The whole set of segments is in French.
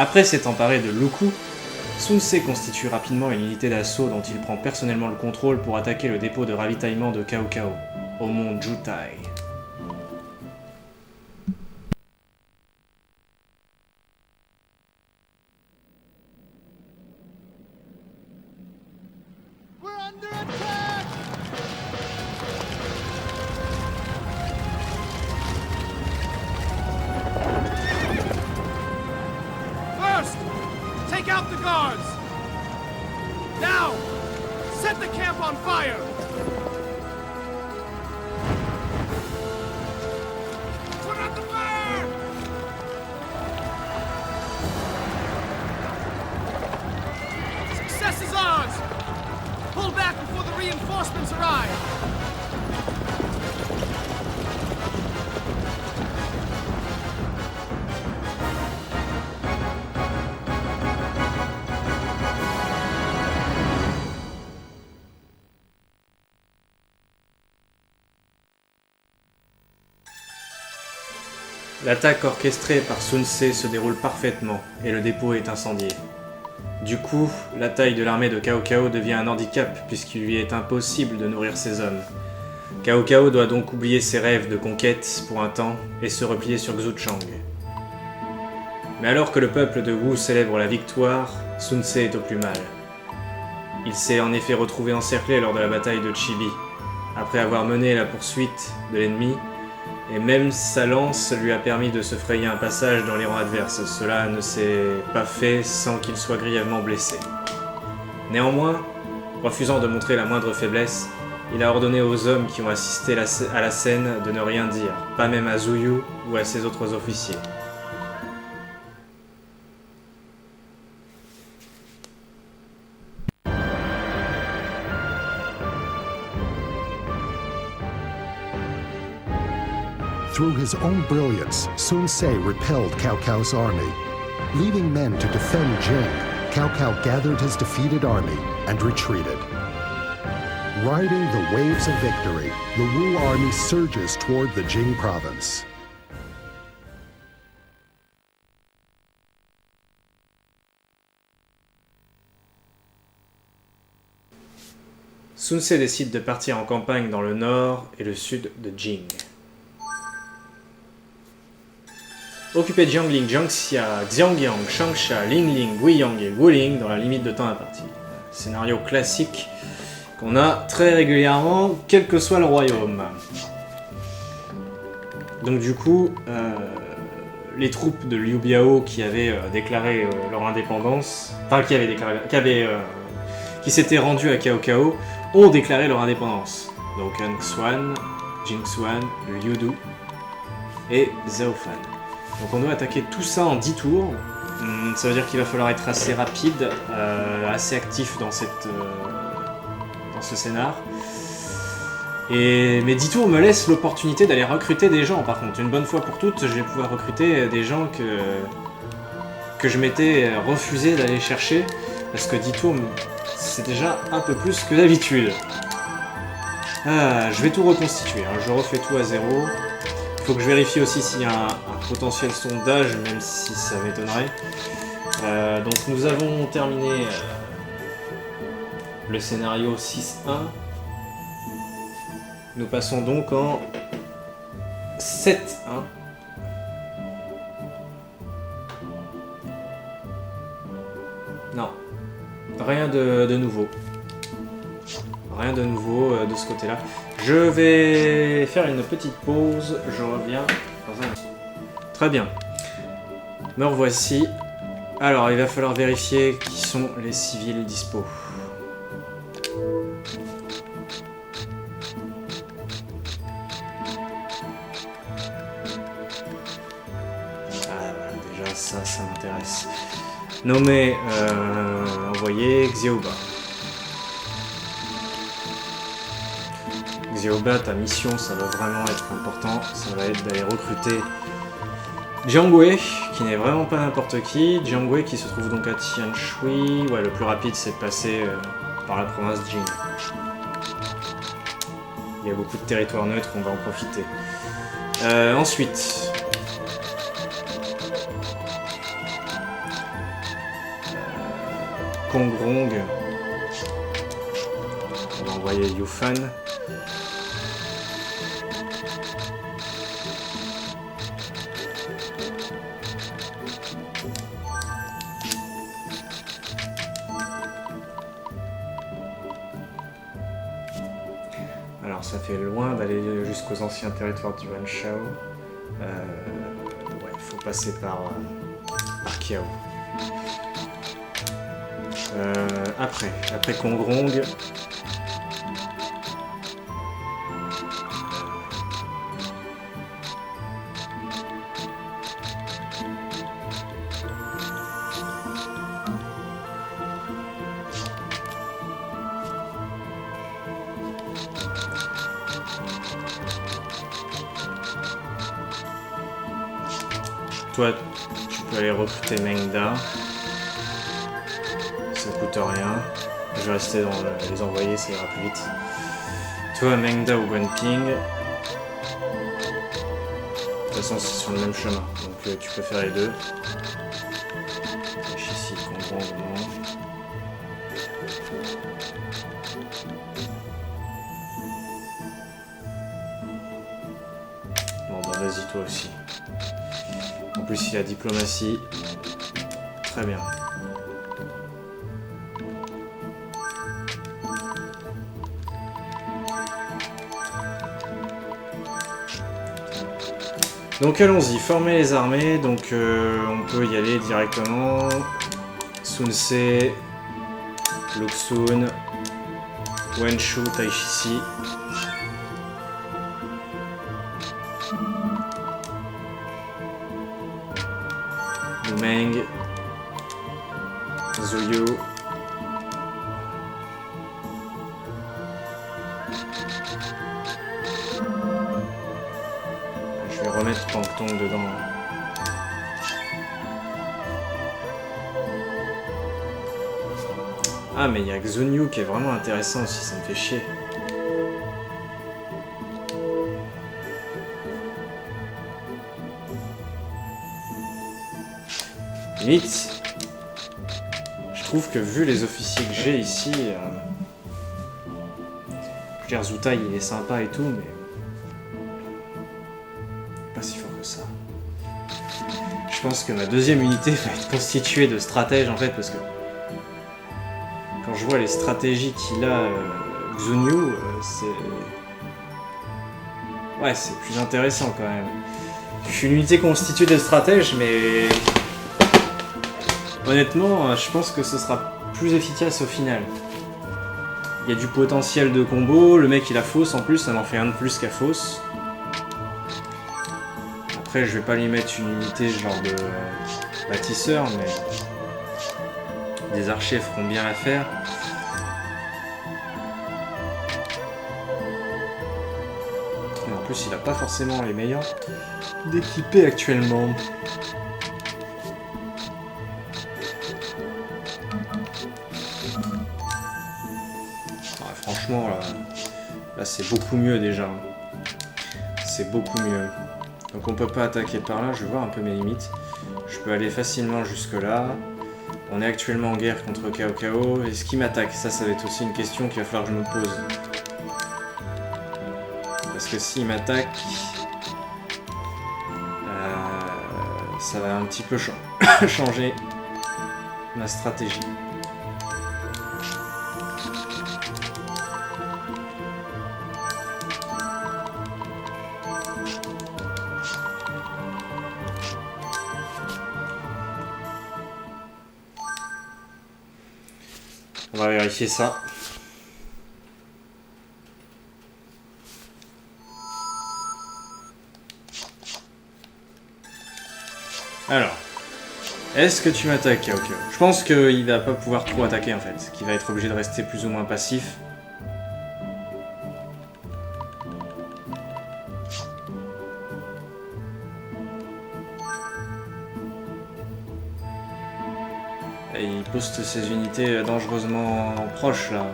Après s'être emparé de Luku, Sun Ce constitue rapidement une unité d'assaut dont il prend personnellement le contrôle pour attaquer le dépôt de ravitaillement de Cao Cao, au mont Jutai. Take out the guards! Now! Set the camp on fire! Put out the fire! Success is ours! Pull back before the reinforcements arrive! L'attaque orchestrée par Sun Ce se déroule parfaitement et le dépôt est incendié. Du coup, la taille de l'armée de Cao Cao devient un handicap puisqu'il lui est impossible de nourrir ses hommes. Cao Cao doit donc oublier ses rêves de conquête pour un temps et se replier sur Xuchang. Mais alors que le peuple de Wu célèbre la victoire, Sun Ce est au plus mal. Il s'est en effet retrouvé encerclé lors de la bataille de Chibi, après avoir mené la poursuite de l'ennemi. Et même sa lance lui a permis de se frayer un passage dans les rangs adverses. Cela ne s'est pas fait sans qu'il soit grièvement blessé. Néanmoins, refusant de montrer la moindre faiblesse, il a ordonné aux hommes qui ont assisté à la scène de ne rien dire, pas même à Zuyu ou à ses autres officiers. Through his own brilliance, Sun Ce repelled Cao Cao's army. Leaving men to defend Jing, Cao Cao gathered his defeated army and retreated. Riding the waves of victory, the Wu army surges toward the Jing province. Sun Ce décide de partir en campagne dans le nord et le sud de Jing. Occuper Jiangling, Jiangxia, Xiangyang, Changsha, Lingling, Guiyang et Wuling dans la limite de temps impartie. Scénario classique qu'on a très régulièrement, quel que soit le royaume. Donc du coup, les troupes de Liu Biao qui avaient déclaré leur indépendance, enfin qui s'étaient rendues à Cao Cao, ont déclaré leur indépendance. Donc Han Xuan, Jing Xuan, Liu Du et Zhao Fan. Donc on doit attaquer tout ça en 10 tours. Ça veut dire qu'il va falloir être assez rapide, assez actif dans ce scénar. Et mes 10 tours me laissent l'opportunité d'aller recruter des gens par contre. Une bonne fois pour toutes, je vais pouvoir recruter des gens que je m'étais refusé d'aller chercher. Parce que 10 tours, c'est déjà un peu plus que d'habitude. Je vais tout reconstituer, hein. Je refais tout à zéro. Il faut que je vérifie aussi s'il y a un potentiel sondage, même si ça m'étonnerait. Donc nous avons terminé le scénario 6.1. Nous passons donc en 7.1. Non, rien de nouveau. Rien de nouveau de ce côté-là. Je vais faire une petite pause, je reviens dans un instant. Très bien. Me revoici. Alors, il va falloir vérifier qui sont les civils dispo. Ah, voilà, déjà, ça m'intéresse. Nommer, envoyer Xiaoba. Xiaoba, ta mission, ça va vraiment être important. Ça va être d'aller recruter Jiang Wei, qui n'est vraiment pas n'importe qui. Jiang Wei qui se trouve donc à Tianshui. Ouais, le plus rapide, c'est de passer par la province Jing. Il y a beaucoup de territoires neutres, on va en profiter. Ensuite, Kongrong. On va envoyer Yufan. Alors ça fait loin d'aller jusqu'aux anciens territoires du Wanshao. Ouais, il faut passer par Kiao. Après Kongrong. Toi, tu peux aller recruter Mengda. Ça coûte rien. Je vais rester dans les envoyer, ça ira plus vite. Toi, Mengda ou Guanping. De toute façon, c'est sur le même chemin. Donc tu peux faire les deux. Ici, Kongrong, non. Bon, bah vas-y, toi aussi. En plus, il y a diplomatie. Très bien. Donc allons-y, former les armées. Donc on peut y aller directement. Sun Ce, Luxun, Wenshu, Taishici. Meng, Zuyu, je vais remettre Pangtong dedans. Ah mais il y a Xunyu qui est vraiment intéressant aussi, ça me fait chier. Limite, je trouve que vu les officiers que j'ai ici, Zutai il est sympa et tout, mais pas si fort que ça. Je pense que ma deuxième unité va être constituée de stratèges en fait, parce que quand je vois les stratégies qu'il a, Xunyu, c'est plus intéressant quand même. Je suis une unité constituée de stratèges, mais honnêtement, je pense que ce sera plus efficace au final. Il y a du potentiel de combo, le mec il a fausse en plus, ça m'en fait un de plus qu'à fausse. Après je vais pas lui mettre une unité genre de bâtisseur, mais des archers feront bien l'affaire. Et en plus il a pas forcément les meilleurs d'équiper actuellement. Franchement, là c'est beaucoup mieux déjà. C'est beaucoup mieux. Donc on peut pas attaquer par là, je vais voir un peu mes limites. Je peux aller facilement jusque là. On est actuellement en guerre contre Cao Cao. Est-ce qu'il m'attaque? Ça va être aussi une question qu'il va falloir que je me pose. Parce que s'il m'attaque, ça va un petit peu changer ma stratégie. On va vérifier ça. Alors, est-ce que tu m'attaques, Cao Cao? Je pense qu'il va pas pouvoir trop attaquer en fait, qu'il va être obligé de rester plus ou moins passif. Et il poste ses unités dangereusement proches là.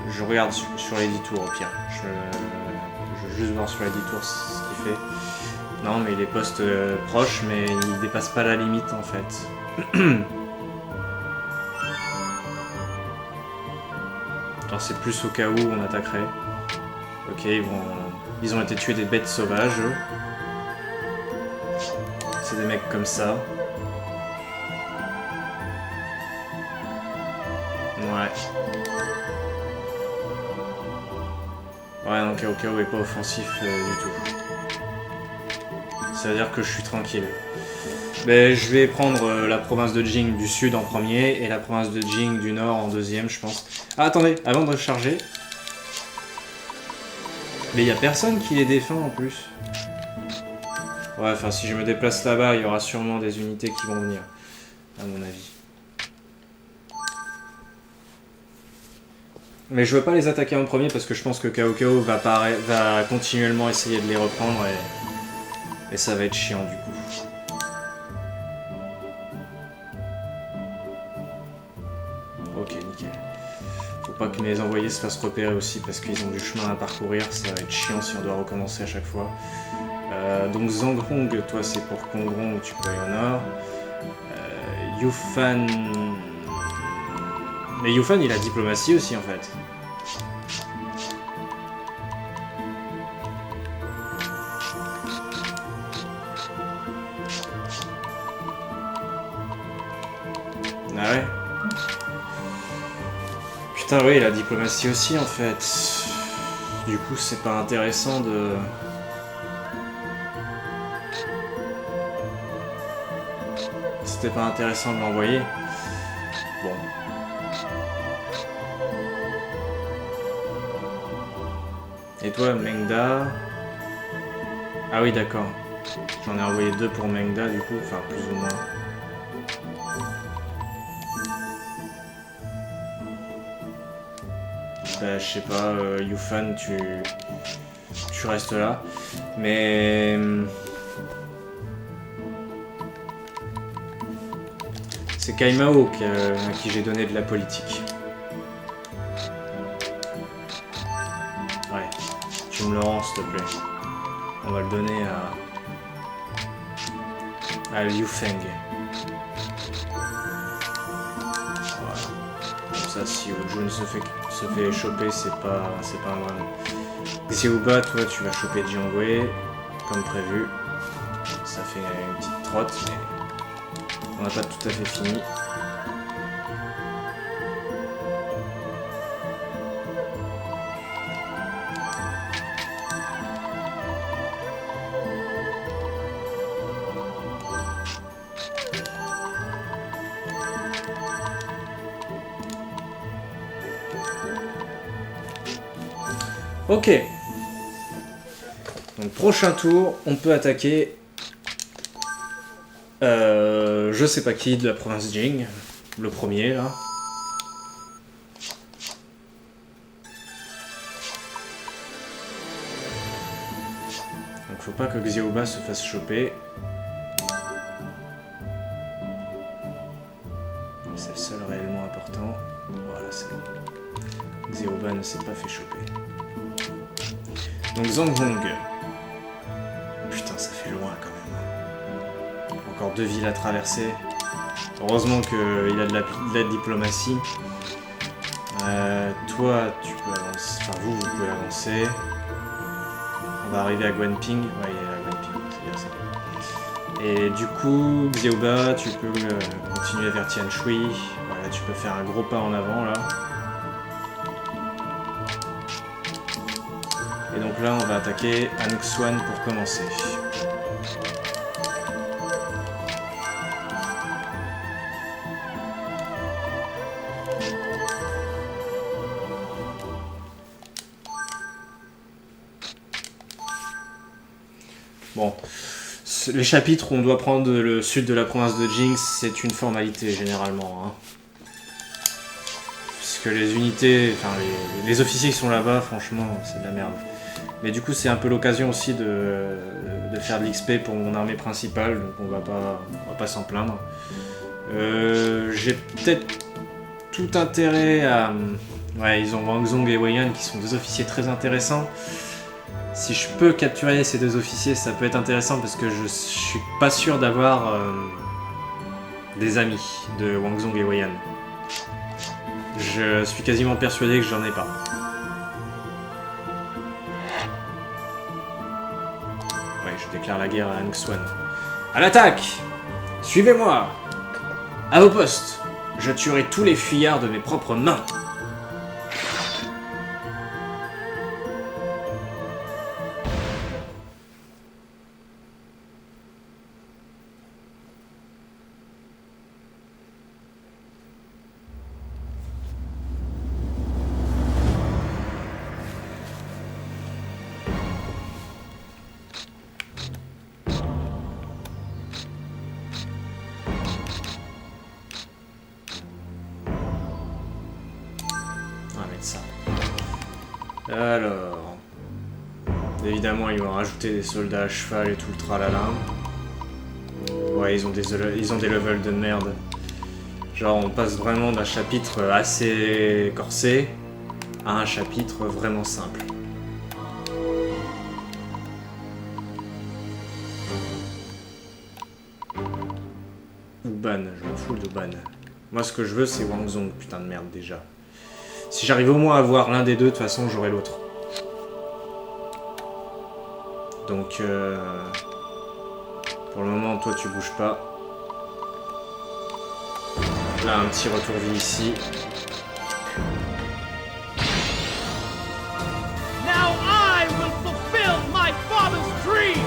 Je regarde sur les 10 tours au pire. juste voir sur l'éditeur ce qu'il fait. Non, mais il est poste proche, mais il dépasse pas la limite en fait. Alors c'est plus au cas où on attaquerait. Ok, ils ont été tués des bêtes sauvages. Eux. C'est des mecs comme ça. Ouais. Ouais, donc Cao est pas offensif du tout. Ça veut dire que je suis tranquille. Mais je vais prendre la province de Jing du sud en premier et la province de Jing du nord en deuxième, je pense. Ah, attendez, avant de recharger. Mais il y a personne qui les défend en plus. Ouais, enfin, si je me déplace là-bas, il y aura sûrement des unités qui vont venir, à mon avis. Mais je veux pas les attaquer en premier parce que je pense que Cao va continuellement essayer de les reprendre et ça va être chiant du coup. Ok, nickel. Faut pas que mes envoyés se fassent repérer aussi parce qu'ils ont du chemin à parcourir, ça va être chiant si on doit recommencer à chaque fois. Donc Zanghong, toi c'est pour Kongrong, tu peux aller au nord. Yufan... Mais Yufan il a diplomatie aussi en fait. Ah ouais. Putain oui, il a diplomatie aussi en fait. Du coup c'est pas intéressant de... C'était pas intéressant de l'envoyer. Bon. Et toi, Mengda... Ah oui, d'accord. J'en ai envoyé 2 pour Mengda, du coup. Enfin, plus ou moins. Bah, je sais pas, Yufan, tu restes là. Mais... C'est Kaimao à qui j'ai donné de la politique. Ouais, tu me le rends s'il te plaît. On va le donner à Liu Feng. Voilà. Comme ça, si Ojun se fait choper, c'est pas un vrai nom. Xiaoba, toi, tu vas choper Jiangwei, comme prévu. Ça fait une petite trotte, mais... On n'a pas tout à fait fini. Ok. Donc prochain tour, on peut attaquer... je sais pas qui de la province Jing, le premier là. Donc faut pas que Xiaoba se fasse choper. C'est le seul réellement important. Voilà, c'est bon. Xiaoba ne s'est pas fait choper. Donc Zanghong. Putain, ça fait loin quand même. Encore 2 villes à traverser. Heureusement qu'il a de la diplomatie. Toi, tu peux avancer. Enfin, vous pouvez avancer. On va arriver à Guanping. Ouais, il est à Guanping, c'est bien ça. Et du coup, Xiaoba, tu peux continuer vers Tianshui. Voilà, tu peux faire un gros pas en avant là. Et donc là, on va attaquer Anxuan pour commencer. Bon, les chapitres où on doit prendre le sud de la province de Jing, c'est une formalité généralement. Hein. Puisque les unités, enfin les officiers qui sont là-bas, franchement, c'est de la merde. Mais du coup, c'est un peu l'occasion aussi de faire de l'XP pour mon armée principale, donc on va pas s'en plaindre. J'ai peut-être tout intérêt à... Ouais, ils ont Wang Zong et Wei Yan qui sont 2 officiers très intéressants. Si je peux capturer ces deux officiers, ça peut être intéressant parce que je suis pas sûr d'avoir des amis de Wang Zong et Wei Yan. Je suis quasiment persuadé que j'en ai pas. Ouais, je déclare la guerre à Ang Swan. À l'attaque! Suivez-moi! À vos postes! Je tuerai tous les fuyards de mes propres mains! Ça. Alors... Évidemment, ils vont rajouter des soldats à cheval et tout le tralala. Ouais, ils ont des levels de merde. Genre, on passe vraiment d'un chapitre assez corsé à un chapitre vraiment simple. Uban, je m'en fous d'Uban. Moi, ce que je veux, c'est Wang Zong, putain de merde, déjà. Si j'arrive au moins à avoir l'un des deux, de toute façon, j'aurai l'autre. Donc, pour le moment, toi, tu bouges pas. Là, un petit retour vie ici. Now I will fulfill my father's dream.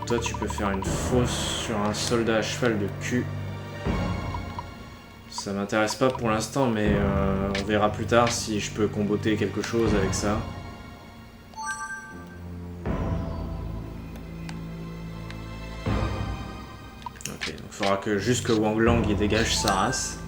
Toi, tu peux faire une fosse sur un soldat à cheval de cul. Ça m'intéresse pas pour l'instant, mais on verra plus tard si je peux comboter quelque chose avec ça. Ok, donc il faudra que juste que Wang Lang il dégage sa race.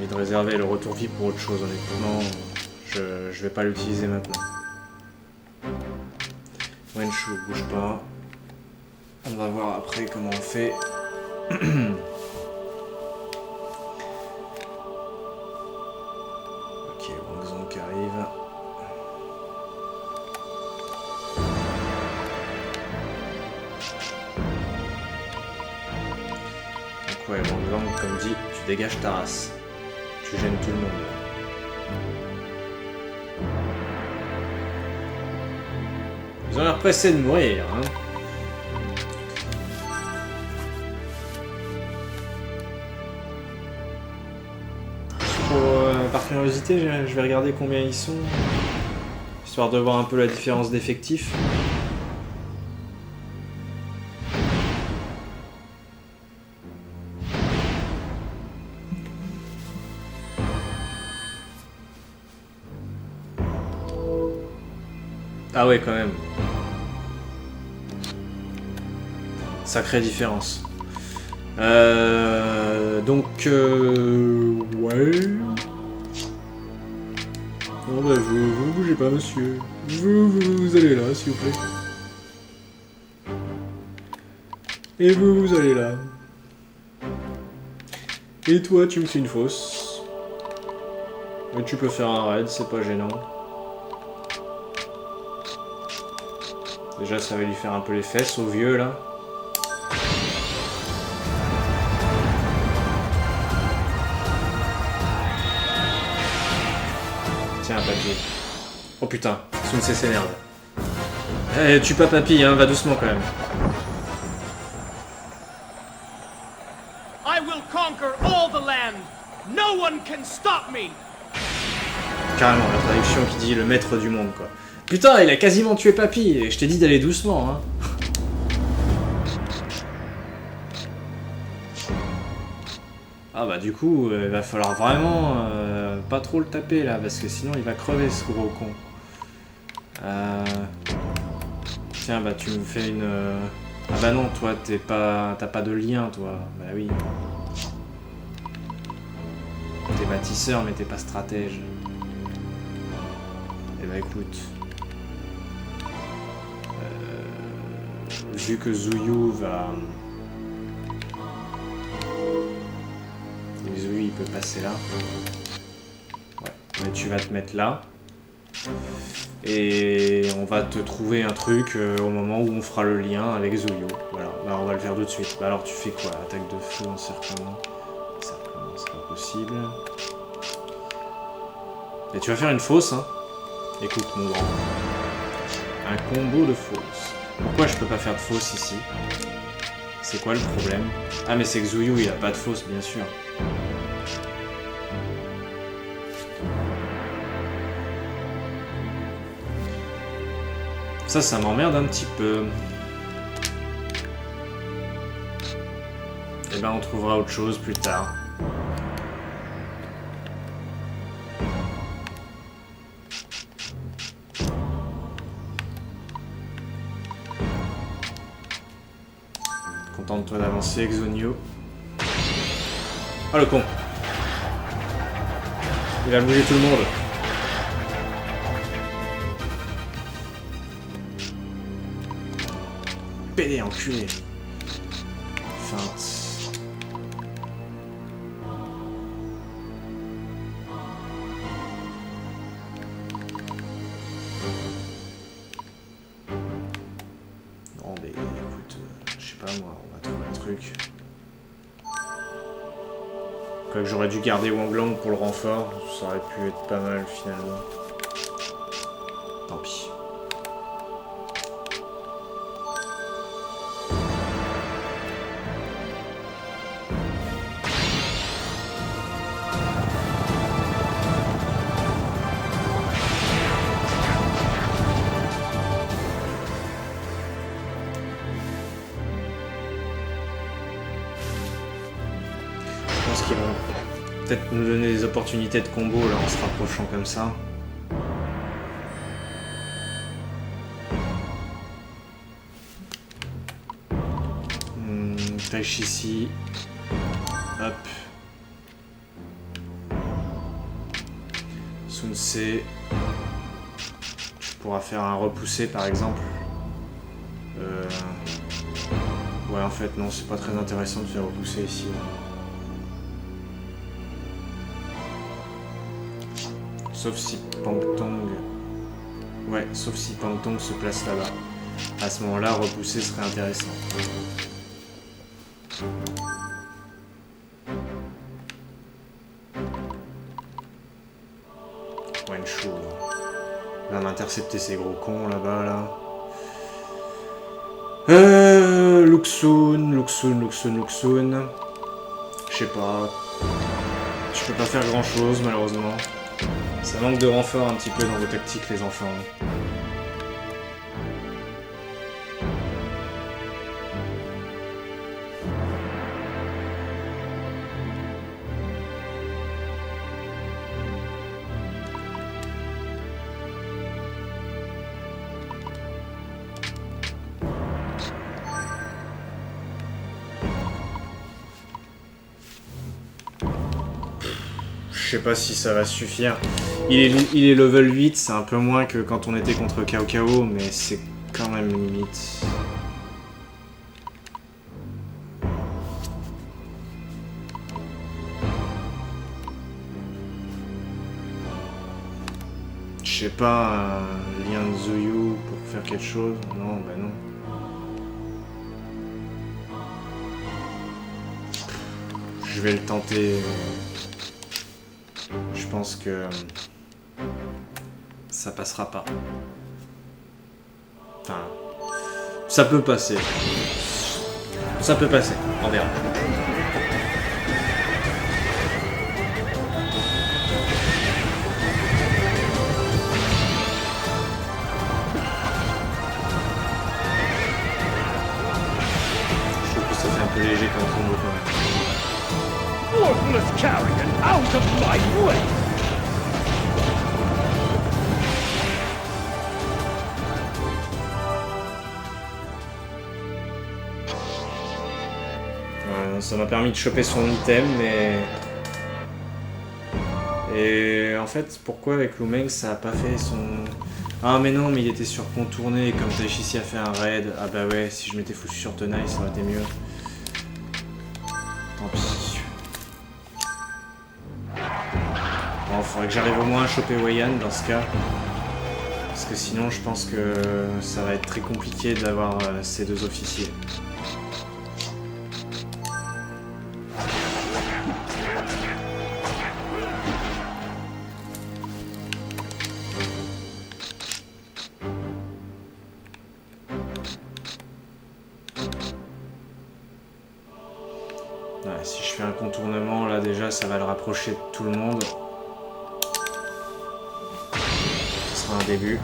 De réserver le retour vie pour autre chose, honnêtement. Je vais pas l'utiliser maintenant. Wenshu, bouge pas. On va voir après comment on fait. Ok, Wang Zong qui arrive. Donc ouais, Wang Zong, comme dit, tu dégages ta race. Tu gênes tout le monde. Ils ont l'air pressés de mourir, hein. Par curiosité, je vais regarder combien ils sont, histoire de voir un peu la différence d'effectifs. Ah ouais, quand même. Sacrée différence. Donc, ouais. Non, bah, vous bougez pas, monsieur. Vous allez là, s'il vous plaît. Et vous allez là. Et toi, tu me fais une fosse. Et tu peux faire un raid, c'est pas gênant. Déjà, ça va lui faire un peu les fesses au vieux, là. Tiens, papier. Oh putain, Sun Ce s'énerve. Eh, tue pas papy, hein, va doucement quand même. I will conquer all the land. No one can stop me. Carrément, la traduction qui dit le maître du monde, quoi. Putain, il a quasiment tué papy, et je t'ai dit d'aller doucement, hein. Ah bah du coup, il va falloir vraiment pas trop le taper là, parce que sinon il va crever ce gros con. Tiens, bah tu me fais une Ah bah non, toi, t'as pas de lien, toi. Bah oui. T'es bâtisseur, mais t'es pas stratège. Eh bah écoute. Vu que Zuyu va... Zuyu, il peut passer là. Ouais, mais tu vas te mettre là. Et on va te trouver un truc au moment où on fera le lien avec Zuyu. Voilà, bah, on va le faire tout de suite. Bah alors tu fais quoi? Attaque de feu, encerclement. Encerclement, c'est pas possible. Et tu vas faire une fausse, hein. Écoute mon grand. Un combo de fausse. Pourquoi je peux pas faire de fausse ici? C'est quoi le problème? Ah mais c'est que Zuyu il a pas de fausse bien sûr. Ça m'emmerde un petit peu. Et ben on trouvera autre chose plus tard. Contente-toi d'avancer, Exonio. Oh le con! Il a bougé tout le monde. Pédé, enculé. Feinte. Non mais écoute, je sais pas moi, on va trouver un truc. Quoique j'aurais dû garder Wang Lang pour le renfort, ça aurait pu être pas mal finalement. Tant pis. Qu'ils vont peut-être nous donner des opportunités de combo là en se rapprochant comme ça. Pêche ici. Hop. Sun-Se. Tu pourras faire un repoussé par exemple. Ouais en fait non c'est pas très intéressant de faire repousser ici. Sauf si Pangtong... Ouais, sauf si Pangtong se place là-bas. À ce moment-là, repousser serait intéressant. Wenshu. Va m'intercepter ces gros cons là-bas, là. Luxun. Je sais pas. Je peux pas faire grand-chose, malheureusement. Ça manque de renfort un petit peu dans vos tactiques, les enfants. Je sais pas si ça va suffire. Il est level 8, c'est un peu moins que quand on était contre Cao Cao, mais c'est quand même limite. Je sais pas, un lien de Zuyu pour faire quelque chose? Non, bah non. Je vais le tenter. Je pense que ça passera pas. Enfin, ça peut passer. Ça peut passer, on verra. Je trouve que ça fait un peu léger comme combo quand même. Worthless carrion, out of my way! Ça m'a permis de choper son item, mais... Et en fait, pourquoi avec Lumeng ça a pas fait son... Ah mais non, mais il était sur contourné, comme Taichi a fait un raid. Ah bah ouais, si je m'étais foutu sur Tenaille, ça aurait été mieux. Tant pis. Bon, faudrait que j'arrive au moins à choper Weiyan dans ce cas. Parce que sinon, je pense que ça va être très compliqué d'avoir ces deux officiers. Ouais, si je fais un contournement, là déjà, ça va le rapprocher de tout le monde. Ce sera un début.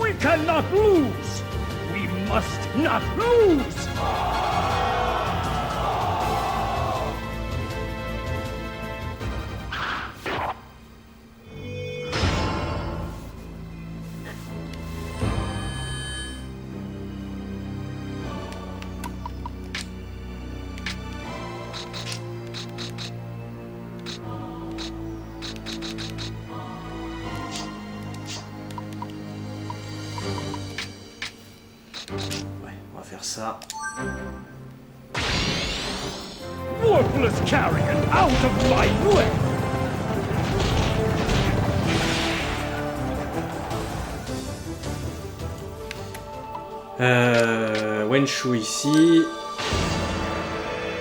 We cannot lose! We must not lose! Ouais, on va faire ça. Worthless carrion, out of my way! Wenshu ici.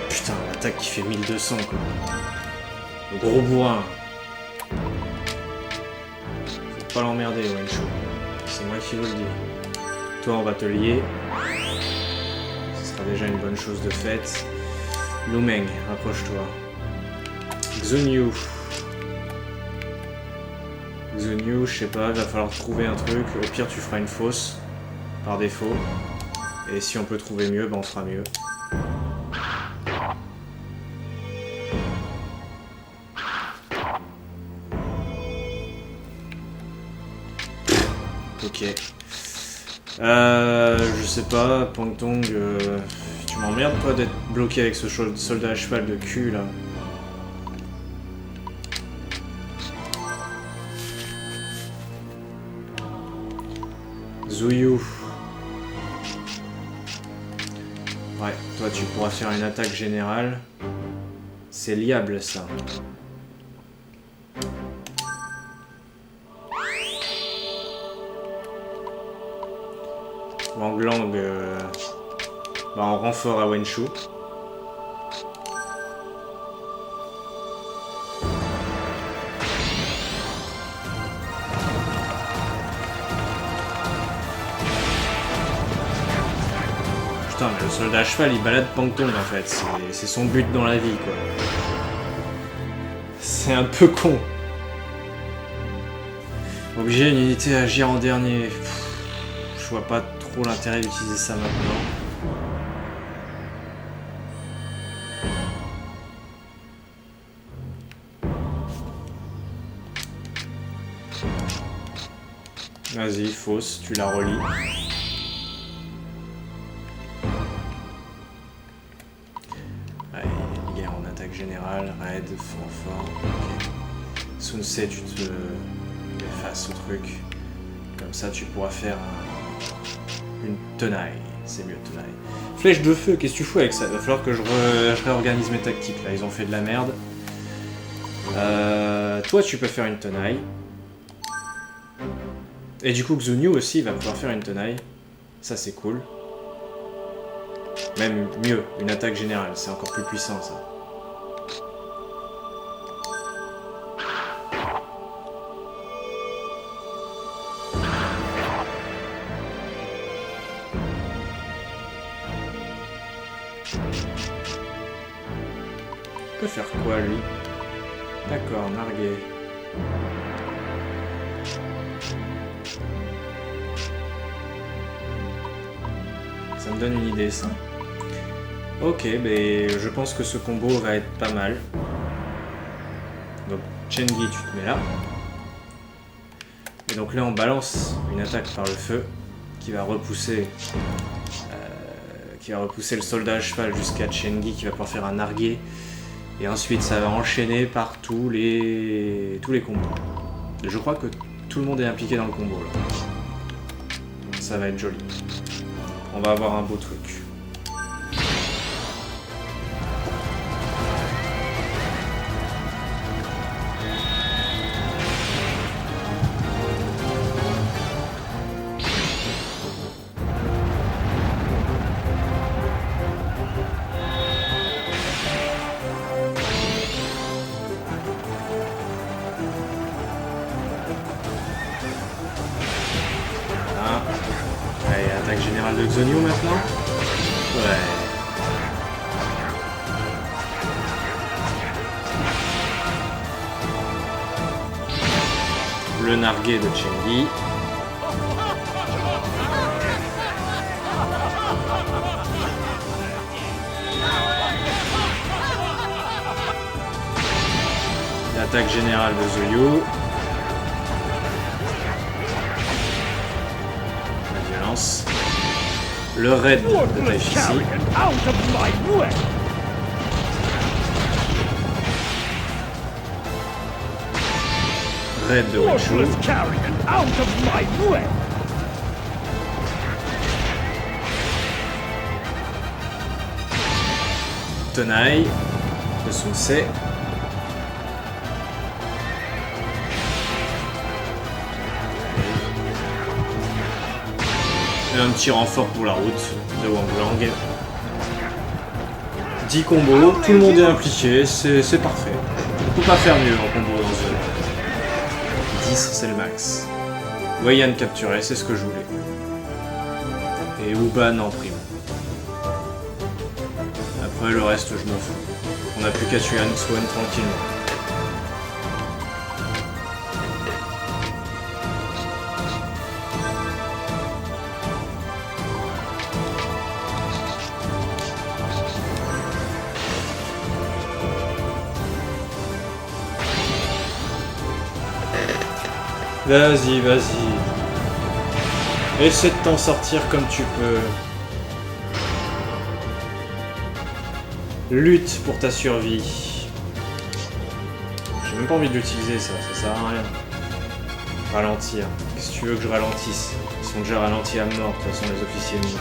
Putain, l'attaque qui fait 1200 quoi. Le gros bourrin. Faut pas l'emmerder Wenshu. C'est moi qui vous le dis. Toi on va te lier. Ce sera déjà une bonne chose de faite. Lumeng, rapproche-toi. Xunyu. Xunyu, je sais pas, il va falloir trouver un truc. Au pire tu feras une fosse. Par défaut. Et si on peut trouver mieux, ben on fera mieux. Ok. Je sais pas, Pangtong, tu m'emmerdes toi d'être bloqué avec ce soldat à cheval de cul là. Zuyu. Ouais, toi tu pourras faire une attaque générale. C'est liable ça. Wang Lang en renfort à Wenshu. Putain, mais le soldat à cheval il balade Pangtong en fait, c'est son but dans la vie quoi. C'est un peu con. Obliger une unité à agir en dernier. Je vois pas trop l'intérêt d'utiliser ça maintenant. Vas-y, fausse, tu la relis. Allez, guerre en attaque générale, raid, renfort, ok. Sunsei, tu te effaces ce truc. Comme ça, tu pourras faire une tenaille. C'est mieux, tenaille. Flèche de feu, qu'est-ce que tu fous avec ça? Il va falloir que je réorganise mes tactiques, là. Ils ont fait de la merde. Toi, tu peux faire une tenaille. Et du coup, Xunyu aussi va pouvoir faire une tenaille. Ça, c'est cool. Même mieux, une attaque générale. C'est encore plus puissant, ça. Il peut faire quoi, lui? D'accord, narguer. Ça me donne une idée, ça. Ok, mais je pense que ce combo va être pas mal. Donc, Chengi, tu te mets là. Et donc là, on balance une attaque par le feu qui va repousser le soldat à cheval jusqu'à Chengi qui va pouvoir faire un nargué. Et ensuite, ça va enchaîner par tous les combos. Je crois que tout le monde est impliqué dans le combo là. Donc, ça va être joli. On va avoir un beau truc. Allez, attaque générale de Xonyu maintenant. Ouais. Le nargué de Chengi. L'attaque générale de Zoyu. Le raid de Taifisi. Raid de Wenshu. Tenaille de Sunsei. Et un petit renfort pour la route de Wanglang. 10 combos, tout le monde est impliqué, c'est parfait. On peut pas faire mieux en combo dans ce jeu. 10 c'est le max. Wei Yan capturé, c'est ce que je voulais. Et Uban en prime. Après le reste je m'en fous. On n'a plus qu'à tuer un X1 tranquillement. Vas-y, vas-y. Essaie de t'en sortir comme tu peux. Lutte pour ta survie. J'ai même pas envie de l'utiliser ça sert à rien. Ralentir. Qu'est-ce que tu veux que je ralentisse? Ils sont déjà ralentis à mort, de toute façon les officiers ennemis.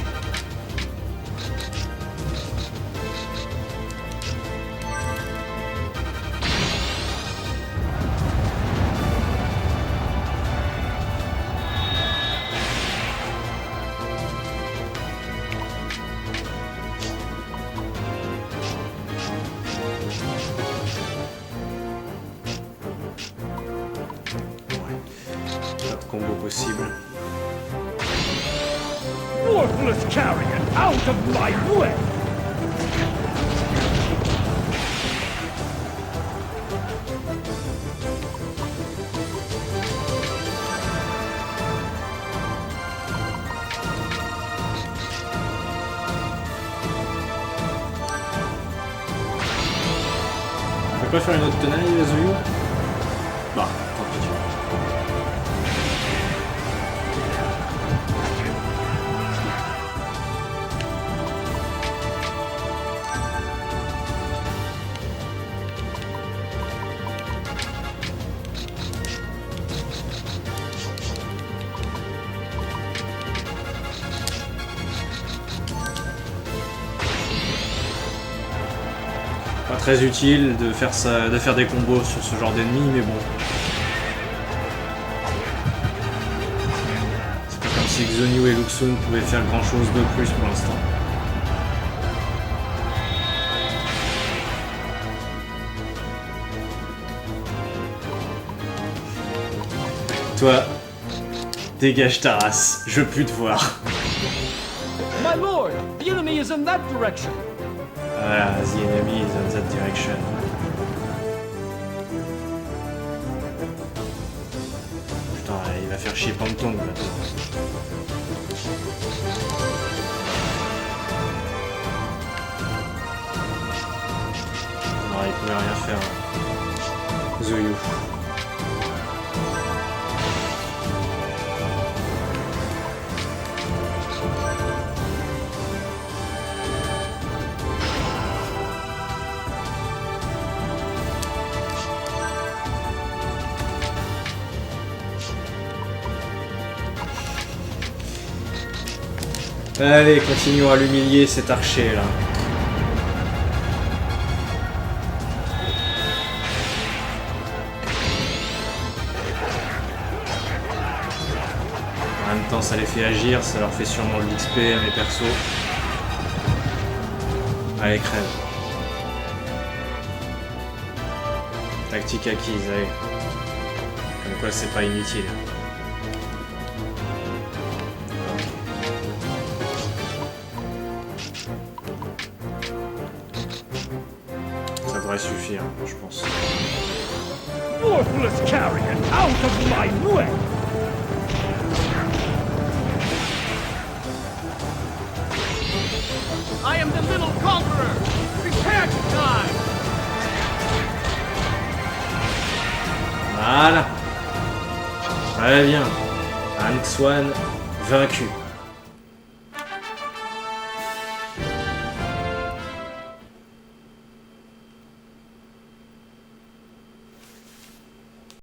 Combo possible. Worthless carrion, out of my way! On peut pas faire une autre tenaille, Zoyu? Bah, tant pis. Pas très utile de faire ça, de faire des combos sur ce genre d'ennemis, mais bon. C'est pas comme si Xonyu et Luxun pouvaient faire grand chose de plus pour l'instant. Toi, dégage ta race, je veux plus te voir. My lord, the enemy is in that direction. Voilà, the enemy is in that direction. Putain, il va faire chier Pantong maintenant. Non, il pouvait rien faire. Zouyou. Allez, continuons à l'humilier cet archer là. En même temps, ça les fait agir, ça leur fait sûrement de l'XP à mes persos. Allez, crève. Tactique acquise, allez. Comme quoi, c'est pas inutile. Ça devrait suffire, je pense. Worthless carrion, out of my way! I am the little conqueror! Prepare to die! Voilà. Très bien. Anxwan vaincu.